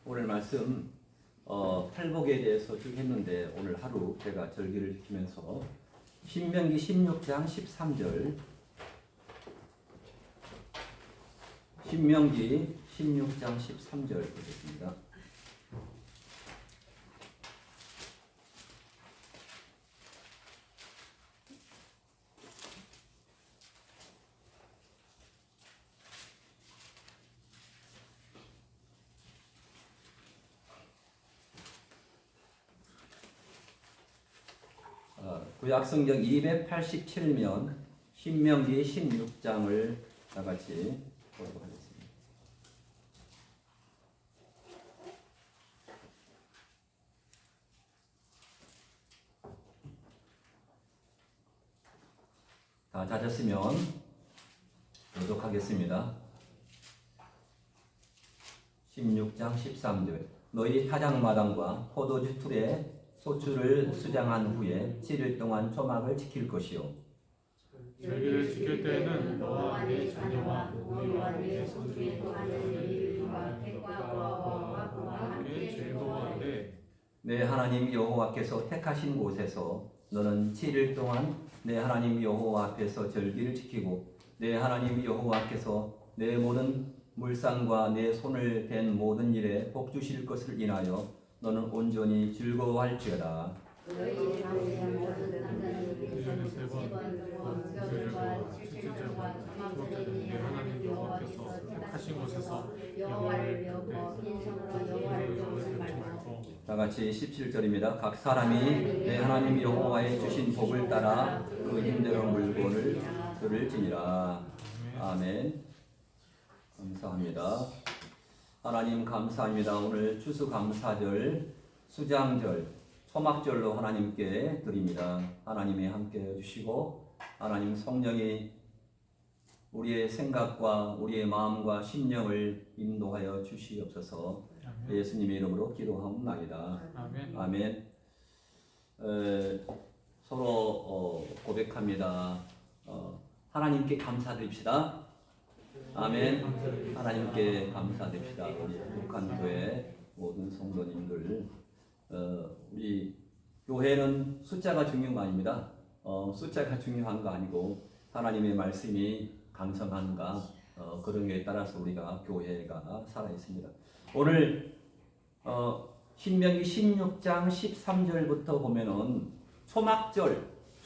오늘 말씀 팔복에 대해서 쭉 했는데 오늘 하루 제가 절기를 지키면서 신명기 16장 13절 신명기 16장 13절 보겠습니다. 구약성경 287면 신명기 16장을 다 같이 보도록 하겠습니다. 다 찾았으면 교독하겠습니다. 16장 13절 너희 타작마당과 포도주 틀에 소출을 수장한 후에 7일 동안 초막을 지킬 것이요 절기를 지킬 때에는 너와 네 자녀와 너희와 네 손주의 또한 레위와 객과 고아와 그와 함께 즐거워하되 내 하나님 여호와께서 택하신 곳에서 너는 7일 동안 내 하나님 여호와 앞에서 절기를 지키고 내 하나님 여호와께서 내 모든 물상과 내 손을 댄 모든 일에 복 주실 것을 인하여 너는 온전히 즐거워할지어다. 너희 가운데 모든 남자는 1년에 3번 무교절과 칠칠절과 초막절에 내 하나님 여호와께서 택하신 곳에서 여호와를 배우고 빈손으로 여호와를 배우지 말고 다 같이 17절입니다. 각 사람이 내 하나님 여호와의 주신 복을 따라 그 힘대로 물건을 들을지니라. 아멘. 감사합니다. 하나님 감사합니다. 오늘 추수감사절, 수장절, 초막절로 하나님께 드립니다. 하나님이 함께 해주시고 하나님 성령이 우리의 생각과 우리의 마음과 심령을 인도하여 주시옵소서. 예수님의 이름으로 기도하옵나이다. 아멘. 서로 고백합니다. 하나님께 감사드립시다. 아멘. 하나님께 감사드립시다. 우리 북한교회 모든 성도님들, 우리 교회는 숫자가 중요한 거 아닙니다. 숫자가 중요한 거 아니고 하나님의 말씀이 강성한가 그런 게 따라서 우리가 교회가 살아 있습니다. 오늘 신명기 16장 13절부터 보면은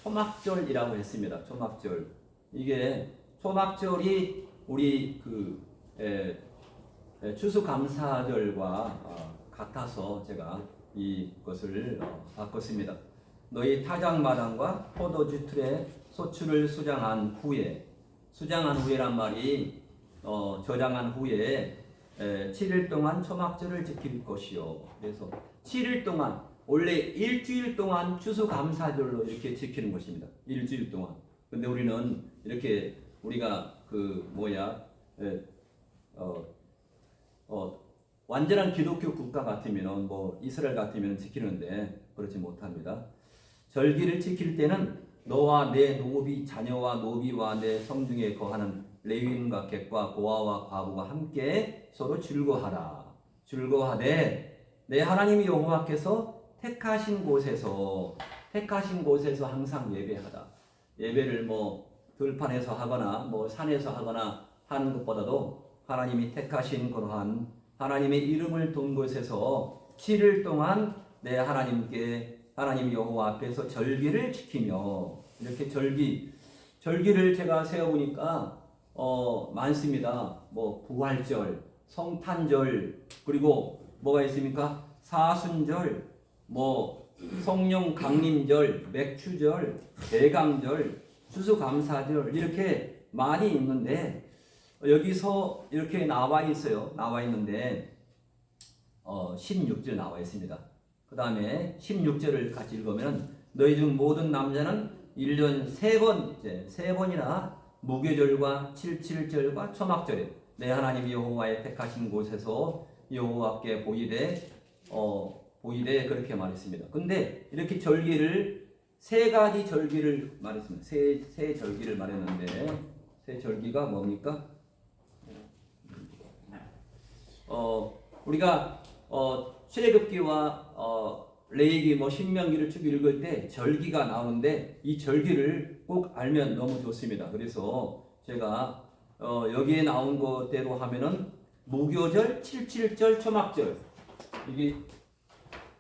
초막절이라고 했습니다. 초막절. 이게 초막절이 우리 추수감사절과 같아서 제가 이것을 바꿨습니다. 너희 타작마당과 포도주 틀에 소출을 수장한 후에란 말이 저장한 후에 7일 동안 초막절을 지킬 것이요. 그래서 7일 동안 원래 일주일 동안 추수감사절로 이렇게 지키는 것입니다. 일주일 동안. 근데 우리는 이렇게 우리가 완전한 기독교 국가 같으면 이스라엘 같으면 지키는데 그렇지 못합니다. 절기를 지킬 때는 너와 내 노비 자녀와 노비와 내 성중에 거하는 레위인과 객과 고아와 과부가 함께 서로 즐거워하되 내 하나님 여호와께서 택하신 곳에서 항상 예배하다. 예배를 들판에서 하거나 산에서 하거나 하는 것보다도 하나님이 택하신 그러한 하나님의 이름을 둔 곳에서 7일 동안 내 하나님 여호와 앞에서 절기를 지키며 이렇게 절기를 제가 세어보니까 많습니다. 부활절, 성탄절, 그리고 뭐가 있습니까? 사순절, 성령 강림절, 맥추절, 대강절, 추수감사절 이렇게 많이 있는데 여기서 이렇게 나와 있는데 16절 나와 있습니다. 그 다음에 16절을 같이 읽으면 너희 중 모든 남자는 1년 3번이나 무교절과 칠칠절과 초막절에 내 하나님 여호와의 택하신 곳에서 여호와께 보이되 그렇게 말했습니다. 근데 이렇게 절기를 세 가지 절기를 말했습니다. 세 절기를 말했는데 세 절기가 뭡니까? 우리가 출애굽기와 레위기 뭐 신명기를 쭉 읽을 때 절기가 나오는데 이 절기를 꼭 알면 너무 좋습니다. 그래서 제가 여기에 나온 것대로 하면은 무교절, 칠칠절, 초막절, 이게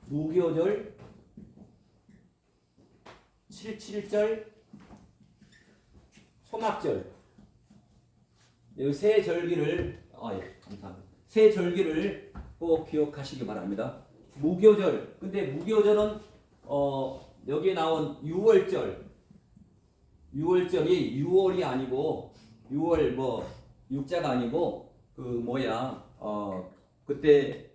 무교절, 칠칠절, 초막절, 이 세 절기를 감사합니다. 세 절기를 꼭 기억하시기 바랍니다. 무교절, 근데 무교절은 여기에 나온 6월절이 6월이 아니고 6월 뭐 육자가 아니고 그때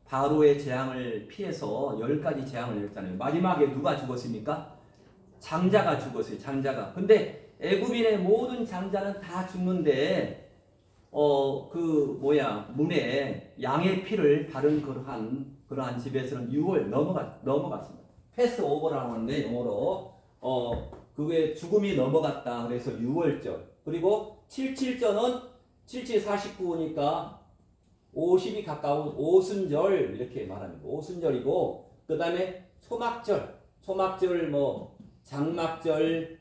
바로의 재앙을 피해서 10가지 재앙을 했잖아요. 마지막에 누가 죽었습니까? 장자가 죽었어요. 장자가. 근데 애굽인의 모든 장자는 다 죽는데 문에 양의 피를 바른 그러한 집에서는 6월 넘어갔습니다. 패스 오버라고 하는데 영어로 그게 죽음이 넘어갔다. 그래서 6월절. 그리고 77절은 77, 49니까 50이 가까운 오순절 이렇게 말합니다. 오순절이고 그 다음에 초막절 뭐 장막절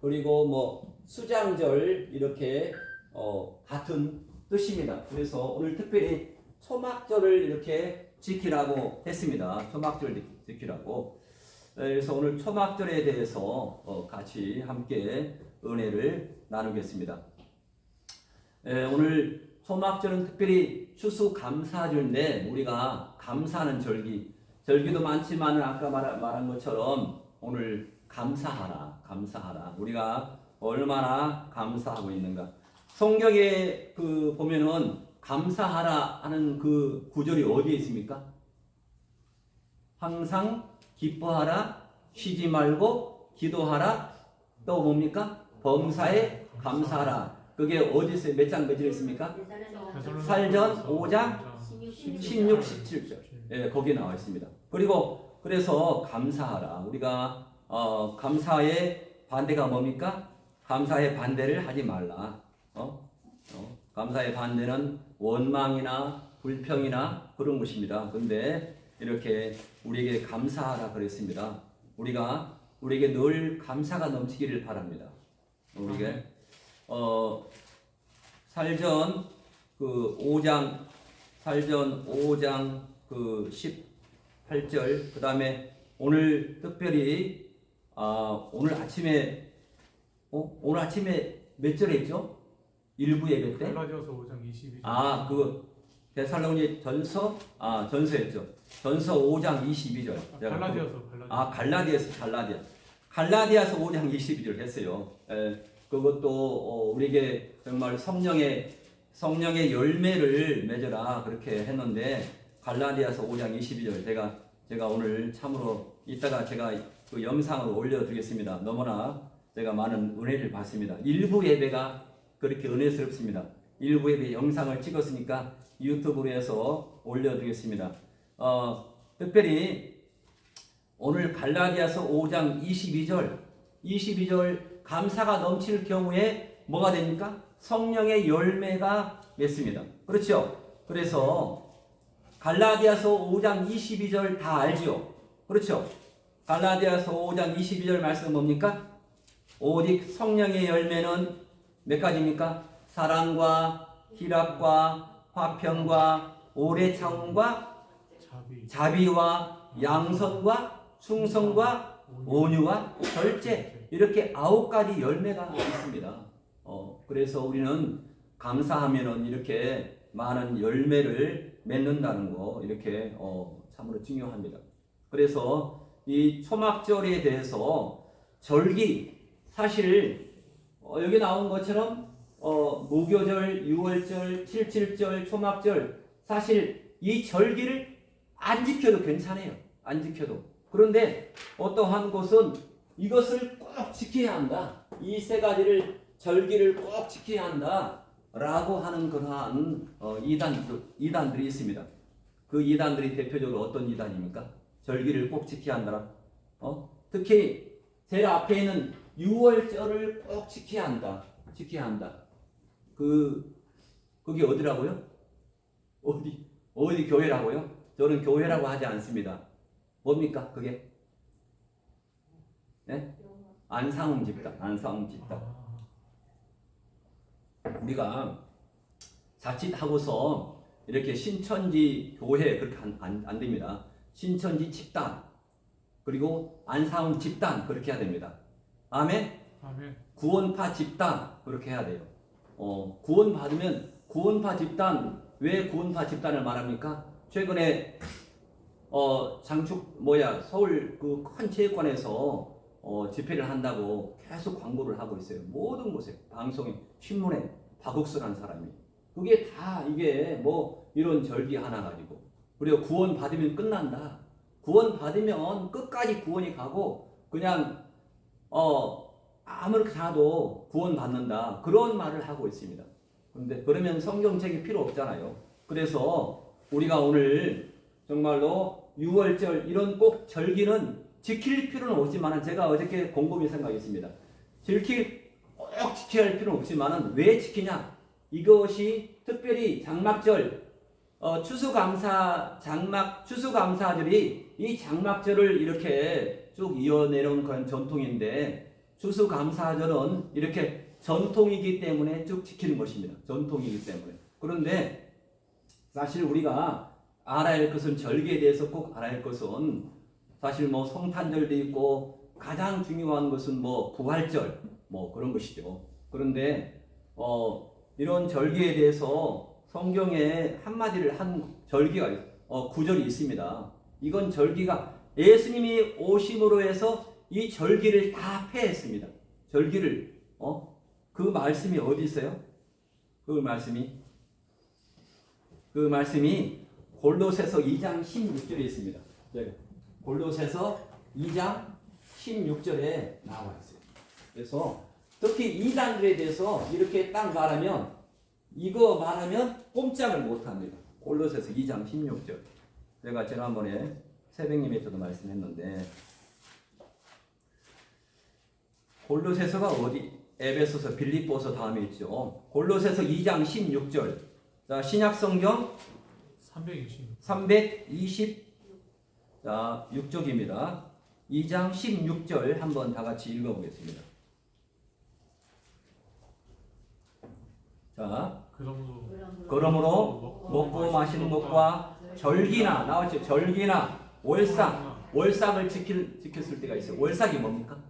그리고 뭐 수장절 이렇게 같은 뜻입니다. 그래서 오늘 특별히 초막절을 이렇게 지키라고 했습니다. 초막절 지키라고. 그래서 오늘 초막절에 대해서 같이 함께 은혜를 나누겠습니다. 오늘 초막절은 특별히 추수감사절인데 우리가 감사하는 절기도 많지만 아까 말한 것처럼 오늘 감사하라. 우리가 얼마나 감사하고 있는가. 성경에 보면은 감사하라 하는 그 구절이 어디에 있습니까? 항상 기뻐하라, 쉬지 말고 기도하라, 또 뭡니까? 범사에 감사하라. 그게 어디 있어요? 몇 장 몇 절 있습니까? 살전 5장 16, 17절. 예, 거기에 나와 있습니다. 그래서 감사하라. 우리가 감사의 반대가 뭡니까? 감사의 반대를 하지 말라. 감사의 반대는 원망이나 불평이나 그런 것입니다. 근데 이렇게 우리에게 감사하라 그랬습니다. 우리에게 늘 감사가 넘치기를 바랍니다. 우리에게 살전 5장 18절 그 다음에 오늘 특별히 오늘 아침에 몇 절에 있죠? 일부 예배 때? 갈라디아서 5장 22절. 그 데살로니가 전서였죠. 전서 5장 22절. 갈라디아서 5장 22절 했어요. 그것도 우리에게 정말 성령의 열매를 맺어라 그렇게 했는데 갈라디아서 5장 22절 제가 오늘 참으로 이따가 제가 그 영상을 올려드리겠습니다. 너무나 제가 많은 은혜를 받습니다. 일부 예배가 그렇게 은혜스럽습니다. 일부 예배 영상을 찍었으니까 유튜브로 해서 올려드리겠습니다. 특별히 오늘 갈라디아서 5장 22절 감사가 넘칠 경우에 뭐가 됩니까? 성령의 열매가 맺습니다. 그렇죠? 그래서 갈라디아서 5장 22절 다 알죠? 그렇죠? 갈라디아서 5장 22절 말씀 뭡니까? 오직 성령의 열매는 몇 가지입니까? 사랑과 희락과 화평과 오래 참음과 자비와 양선과 충성과 온유와 절제 이렇게 9가지 열매가 있습니다. 그래서 우리는 감사하면은 이렇게 많은 열매를 맺는다는 거 이렇게 참으로 중요합니다. 그래서 이 초막절에 대해서 절기 사실 여기 나온 것처럼 무교절, 6월절, 77절, 초막절 사실 이 절기를 안 지켜도 괜찮아요. 안 지켜도. 그런데 어떠한 곳은 이것을 꼭 지켜야 한다. 이 세 가지를 절기를 꼭 지켜야 한다. 라고 하는 그러한 이단들이 있습니다. 그 이단들이 대표적으로 어떤 이단입니까? 절기를 꼭 지켜야 한다. 특히 제일 앞에 있는 6월절을 꼭 지켜야 한다. 그게 어디라고요? 어디 교회라고요? 저는 교회라고 하지 않습니다. 뭡니까 그게? 네? 안상홍 집단. 우리가 자칫하고서 이렇게 신천지 교회 그렇게 안 됩니다. 신천지 집단 그리고 안상홍 집단 그렇게 해야 됩니다. 아멘. 아멘. 구원파 집단 그렇게 해야 돼요. 구원받으면 구원파 집단. 왜 구원파 집단을 말합니까? 최근에 서울 그 큰 체육관에서 집회를 한다고 계속 광고를 하고 있어요. 모든 곳에 방송에 신문에 박욱수라는 사람이 그게 다 이게 뭐 이런 절기 하나 가지고 그리고 구원 받으면 끝난다. 구원 받으면 끝까지 구원이 가고 그냥 아무렇게 살아도 구원 받는다. 그런 말을 하고 있습니다. 그런데 그러면 성경책이 필요 없잖아요. 그래서 우리가 오늘 정말로 6월절 이런 꼭 절기는 지킬 필요는 없지만 제가 어저께 곰곰이 생각했습니다. 꼭 지켜야 할 필요는 없지만 왜 지키냐? 이것이 특별히 장막절 추수감사절이 이 장막절을 이렇게 쭉 이어내려온 그런 전통인데 추수감사절은 이렇게 전통이기 때문에 쭉 지키는 것입니다. 전통이기 때문에. 그런데 사실 우리가 알아야 할 것은 절기에 대해서 꼭 알아야 할 것은 사실 뭐 성탄절도 있고 가장 중요한 것은 뭐 부활절 뭐 그런 것이죠. 그런데 이런 절기에 대해서 성경에 한마디를 한 절기가 구절이 있습니다. 이건 절기가 예수님이 오심으로 해서 이 절기를 다 폐했습니다. 절기를 그 말씀이 어디 있어요? 그 말씀이 골로새서 2장 16절에 있습니다. 골로새서 2장 16절에 나와 있어요. 그래서 특히 이단들에 대해서 이렇게 딱 말하면 이거 말하면 꼼짝을 못 합니다. 골로새서 2장 16절. 제가 지난번에 새벽 예배때도 말씀했는데 골로새서가 어디? 에베소서, 빌립보서 다음에 있죠. 골로새서 2장 16절. 자, 신약 성경 326쪽입니다. 2장 16절 한번 다 같이 읽어보겠습니다. 자, 그러므로 먹고 마시는 것과 절기나 나왔죠. 절기나 월삭을 지켰을 때가 있어요. 월삭이 뭡니까?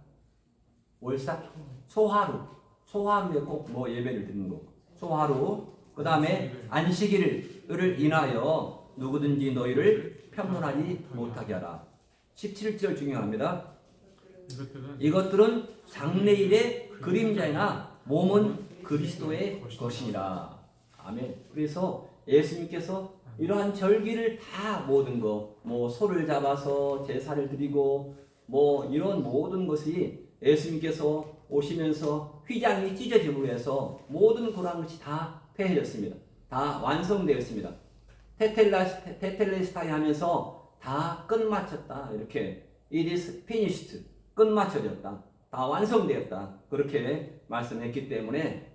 월삭? 초하루에 꼭 뭐 예배를 드리는 거. 초하루. 그 다음에 안식일을 인하여 누구든지 너희를 편문하지 못하게 하라. 17절 중요합니다. 이것들은 장래일의 그림자이나 몸은 그리스도의 것이니라. 아멘. 그래서 예수님께서 이러한 절기를 다 모든 거, 뭐 소를 잡아서 제사를 드리고 뭐 이런 모든 것이 예수님께서 오시면서 휘장이 찢어짐으로 해서 모든 그런 것이 다 폐해졌습니다. 다 완성되었습니다. 테텔레스타이 하면서 다 끝마쳤다. 이렇게 it is finished. 끝마쳐졌다. 다 완성되었다. 그렇게 말씀했기 때문에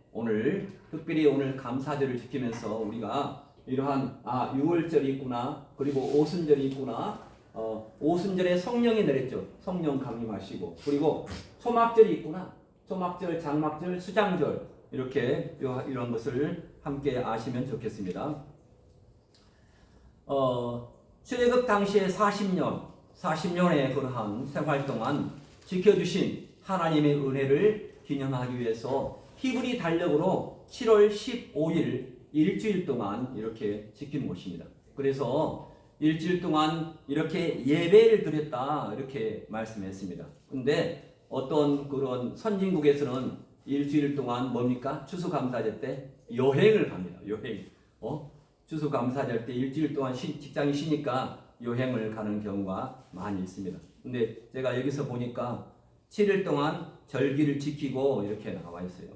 특별히 오늘 감사절을 지키면서 우리가 이러한 6월절이 있구나. 그리고 오순절이 있구나. 오순절에 성령이 내렸죠. 성령 강림하시고 그리고 초막절이 있구나. 초막절, 장막절, 수장절 이렇게 이런 것을 함께 아시면 좋겠습니다. 출애굽 당시에 40년의 그러한 생활 동안 지켜주신 하나님의 은혜를 기념하기 위해서 히브리 달력으로 7월 15일 일주일 동안 이렇게 지키는 것입니다. 그래서 일주일 동안 이렇게 예배를 드렸다 이렇게 말씀했습니다. 근데 어떤 그런 선진국에서는 일주일 동안 뭡니까? 추수감사절 때 여행을 갑니다. 여행. 추수감사절 때 일주일 동안 직장이 쉬니까 여행을 가는 경우가 많이 있습니다. 근데 제가 여기서 보니까 7일 동안 절기를 지키고 이렇게 나와 있어요.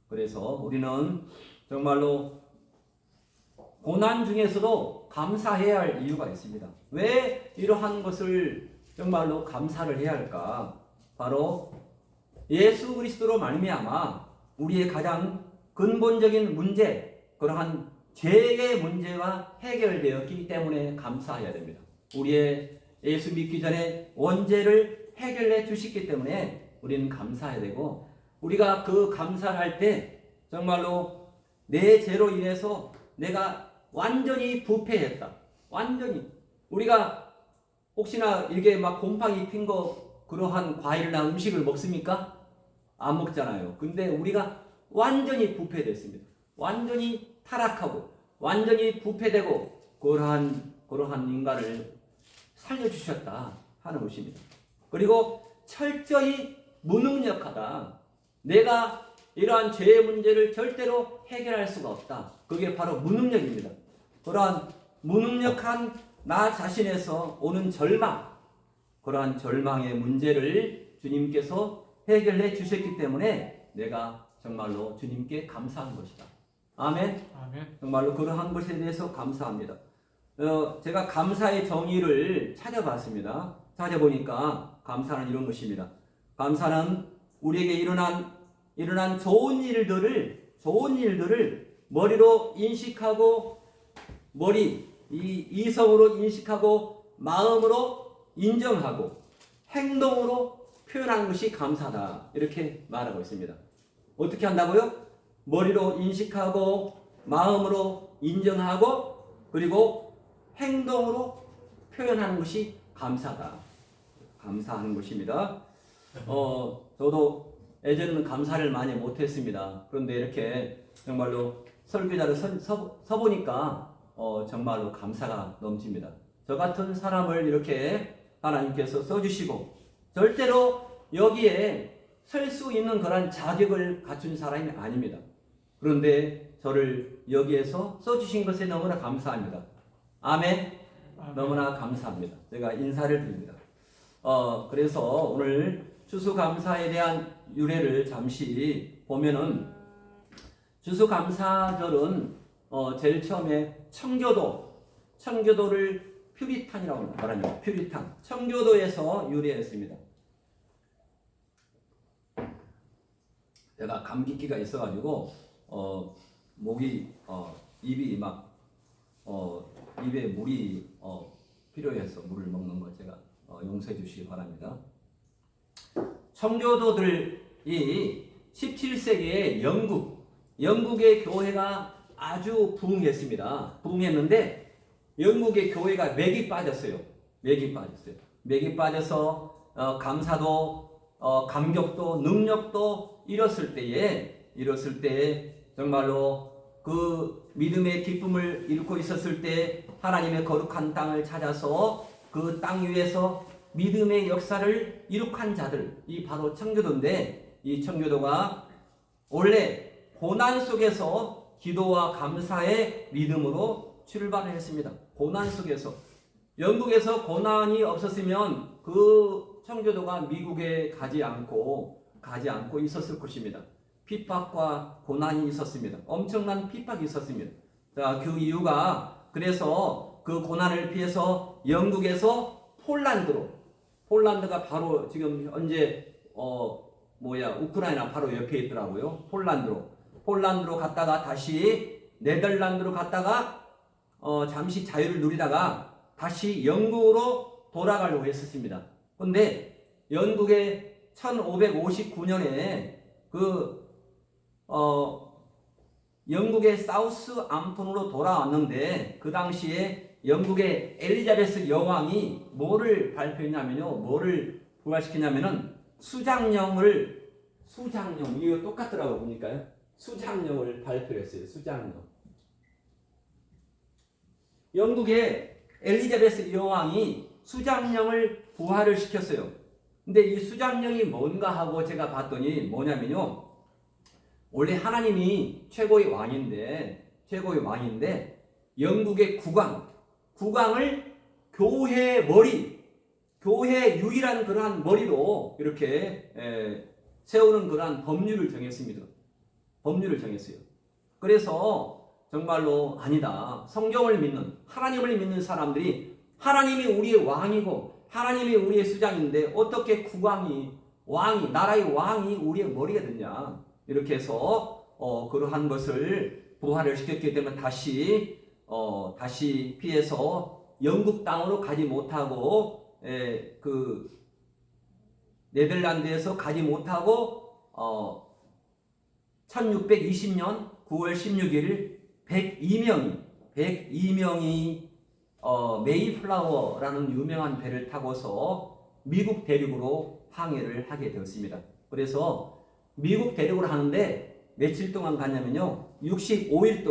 그래서 우리는 정말로 고난 중에서도 감사해야 할 이유가 있습니다. 왜 이러한 것을 정말로 감사를 해야 할까? 바로 예수 그리스도로 말미암아 우리의 가장 근본적인 문제, 그러한 죄의 문제가 해결되었기 때문에 감사해야 됩니다. 우리의 예수 믿기 전에 원죄를 해결해 주셨기 때문에 우리는 감사해야 되고, 우리가 그 감사를 할 때 정말로 내 죄로 인해서 내가 완전히 부패했다. 완전히. 우리가 혹시나 이게 막 곰팡이 핀 거 그러한 과일이나 음식을 먹습니까? 안 먹잖아요. 근데 우리가 완전히 부패됐습니다. 완전히 타락하고 완전히 부패되고 그러한 인간을 살려주셨다 하는 것입니다. 그리고 철저히 무능력하다. 내가 이러한 죄의 문제를 절대로 해결할 수가 없다. 그게 바로 무능력입니다. 그러한 무능력한 나 자신에서 오는 절망, 그러한 절망의 문제를 주님께서 해결해 주셨기 때문에 내가 정말로 주님께 감사한 것이다. 아멘. 아멘. 정말로 그러한 것에 대해서 감사합니다. 제가 감사의 정의를 찾아봤습니다. 찾아보니까 감사는 이런 것입니다. 감사는 우리에게 일어난 좋은 일들을 머리로 인식하고, 이성으로 인식하고, 마음으로 인정하고, 행동으로 표현하는 것이 감사다. 이렇게 말하고 있습니다. 어떻게 한다고요? 머리로 인식하고, 마음으로 인정하고, 그리고 행동으로 표현하는 것이 감사다. 감사하는 것입니다. 저도 예전에는 감사를 많이 못했습니다. 그런데 이렇게 정말로 설교자를 서보니까 정말로 감사가 넘칩니다. 저 같은 사람을 이렇게 하나님께서 써주시고, 절대로 여기에 설 수 있는 그런 자격을 갖춘 사람이 아닙니다. 그런데 저를 여기에서 써주신 것에 너무나 감사합니다. 아멘. 너무나 감사합니다. 제가 인사를 드립니다. 그래서 오늘 추수감사에 대한 유래를 잠시 보면은, 추수감사절은 제일 처음에 청교도를 퓨리탄이라고 말합니다. 퓨리탄. 청교도에서 유래했습니다. 제가 감기기가 있어가지고 목이 입이 막 입에 물이 필요해서 물을 먹는 거 제가 용서해 주시기 바랍니다. 청교도들이 17세기에 영국의 교회가 아주 부흥했습니다. 부흥했는데 영국의 교회가 맥이 빠졌어요. 맥이 빠져서 감사도 감격도 능력도 잃었을 때에 정말로 그 믿음의 기쁨을 잃고 있었을 때 하나님의 거룩한 땅을 찾아서 그 땅 위에서 믿음의 역사를 이룩한 자들이 바로 청교도인데, 이 청교도가 원래 고난 속에서 기도와 감사의 믿음으로 출발을 했습니다. 고난 속에서. 영국에서 고난이 없었으면 그 청교도가 미국에 가지 않고 있었을 것입니다. 핍박과 고난이 있었습니다. 엄청난 핍박이 있었습니다. 자, 그 이유가, 그래서 그 고난을 피해서 영국에서 폴란드가 바로 지금 현재 우크라이나 바로 옆에 있더라고요. 폴란드로 갔다가 다시 네덜란드로 갔다가 잠시 자유를 누리다가 다시 영국으로 돌아가려고 했었습니다. 그런데 영국에 1559년에 영국의 사우스 암튼으로 돌아왔는데, 그 당시에 영국의 엘리자베스 여왕이 뭐를 발표했냐면요, 뭐를 부활시켰냐면은 수장령, 이거 똑같더라고 보니까요. 수장령을 발표했어요. 수장령. 영국의 엘리자베스 여왕이 수장령을 부활을 시켰어요. 근데 이 수장령이 뭔가 하고 제가 봤더니 뭐냐면요, 원래 하나님이 최고의 왕인데 영국의 국왕을 교회의 교회의 유일한 그러한 머리로 이렇게 세우는 그러한 법률을 정했습니다. 그래서 정말로 아니다. 성경을 믿는, 하나님을 믿는 사람들이, 하나님이 우리의 왕이고 하나님이 우리의 수장인데 어떻게 나라의 왕이 우리의 머리가 되냐. 이렇게 해서 그러한 것을 부활을 시켰기 때문에 다시 피해서 영국 땅으로 가지 못하고 그 네덜란드에서 가지 못하고 1620년 9월 16일 102명이 메이플라워라는 유명한 배를 타고서 미국 대륙으로 항해를 하게 되었습니다. 그래서 미국 대륙으로 하는데 며칠 동안 갔냐면요. 65일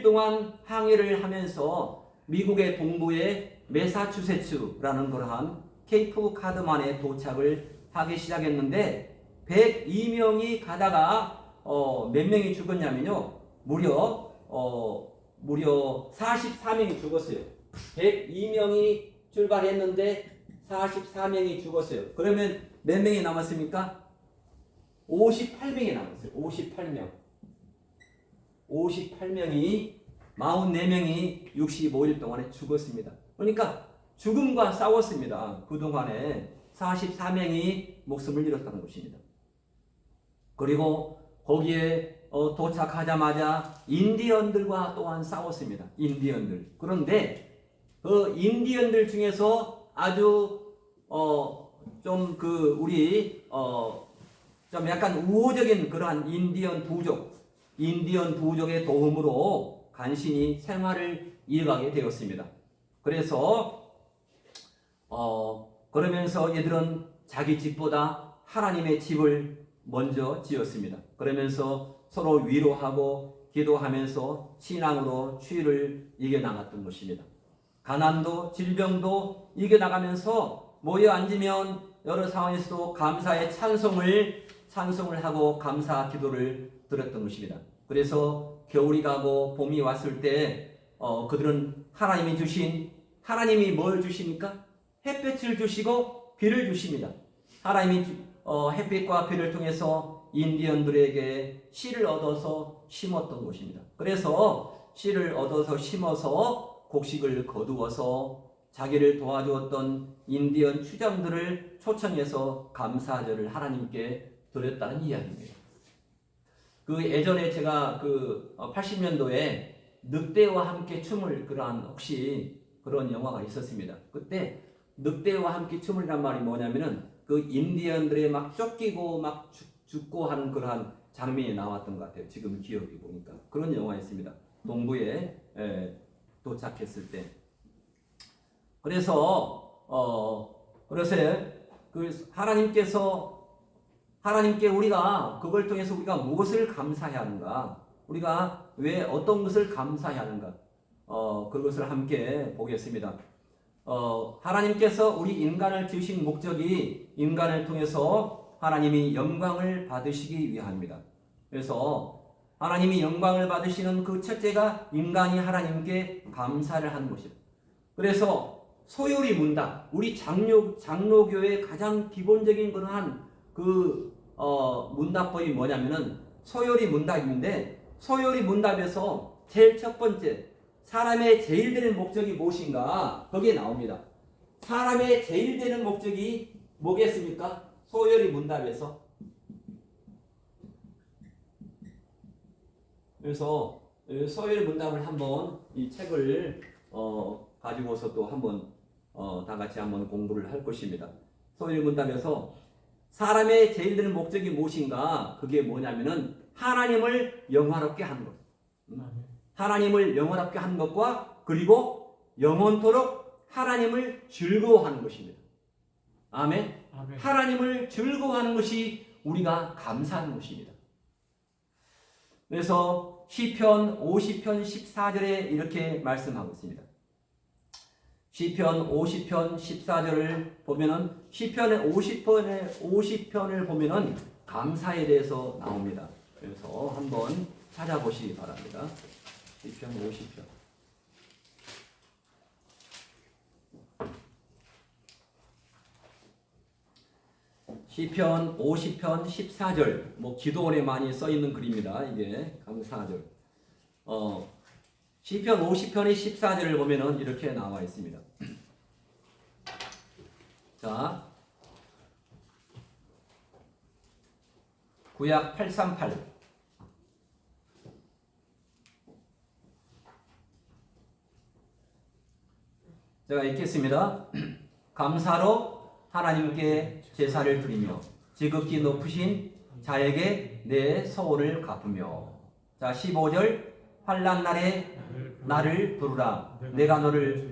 동안 항해를 하면서 미국의 동부의 매사추세츠라는 그러한 케이프 카드만에 도착을 하기 시작했는데 102명이 가다가 몇 명이 죽었냐면요. 무려 44명이 죽었어요. 102명이 출발했는데 44명이 죽었어요. 그러면 몇 명이 남았습니까? 58명이 남았어요. 58명이 44명이 65일 동안에 죽었습니다. 그러니까 죽음과 싸웠습니다. 그동안에 44명이 목숨을 잃었다는 것입니다. 그리고 거기에 도착하자마자 인디언들과 또한 싸웠습니다. 인디언들. 그런데 그 인디언들 중에서 아주 좀 좀 약간 우호적인 그러한 인디언 부족의 도움으로 간신히 생활을 이어가게 되었습니다. 그래서 그러면서 얘들은 자기 집보다 하나님의 집을 먼저 지었습니다. 그러면서 서로 위로하고 기도하면서 신앙으로 추위를 이겨나갔던 것입니다. 가난도 질병도 이겨나가면서 모여 앉으면 여러 상황에서도 감사의 찬송을 하고 감사 기도를 드렸던 것입니다. 그래서 겨울이 가고 봄이 왔을 때 그들은 하나님이 뭘 주십니까? 햇볕을 주시고 비를 주십니다. 하나님이 햇빛과 비를 통해서 인디언들에게 씨를 얻어서 심었던 것입니다. 그래서 씨를 얻어서 심어서 곡식을 거두어서 자기를 도와주었던 인디언 추장들을 초청해서 감사절을 하나님께 드렸다는 이야기입니다. 그 예전에 제가 80년도에 늑대와 함께 춤을 혹시 그런 영화가 있었습니다. 그때 늑대와 함께 춤을이란 말이 뭐냐면은 그 인디언들의 막 쫓기고 막 죽고 하는 그러한 장면이 나왔던 것 같아요. 지금 기억이 보니까 그런 영화였습니다. 동부에 도착했을 때. 그래서 하나님께 우리가 그걸 통해서 우리가 무엇을 감사해야 하는가? 우리가 왜 어떤 것을 감사해야 하는가? 그것을 함께 보겠습니다. 하나님께서 우리 인간을 지으신 목적이 인간을 통해서 하나님이 영광을 받으시기 위함입니다. 그래서 하나님이 영광을 받으시는 그 첫째가 인간이 하나님께 감사를 하는 것입니다. 그래서 소요리 문답, 우리 장로교의 가장 기본적인 그러한 문답법이 뭐냐면은 소요리 문답인데, 소요리 문답에서 제일 첫 번째, 사람의 제일 되는 목적이 무엇인가? 거기에 나옵니다. 사람의 제일 되는 목적이 뭐겠습니까? 소요리 문답에서. 그래서 소요리 문답을 한번 이 책을 가지고서 또 한번 다 같이 한번 공부를 할 것입니다. 소요리 문답에서 사람의 제일 되는 목적이 무엇인가? 그게 뭐냐면은 하나님을 영화롭게 하는 것. 하나님을 영원하게 하는 것과 그리고 영원토록 하나님을 즐거워하는 것입니다. 아멘. 아멘. 하나님을 즐거워하는 것이 우리가 감사하는 것입니다. 그래서 시편 50편 14절에 이렇게 말씀하고 있습니다. 시편 50편 14절을 보면은 시편의 50편을 보면은 감사에 대해서 나옵니다. 그래서 한번 찾아보시기 바랍니다. 시편 50편. 시편 50편 14절. 기도원에 많이 써 있는 글입니다. 이게 감사절. 시편 50편의 14절을 보면은 이렇게 나와 있습니다. 자, 구약 838. 제가 읽겠습니다. 감사로 하나님께 제사를 드리며 지극히 높으신 자에게 내 소원을 갚으며. 자, 15절 환난 날에 나를 부르라. 내가 너를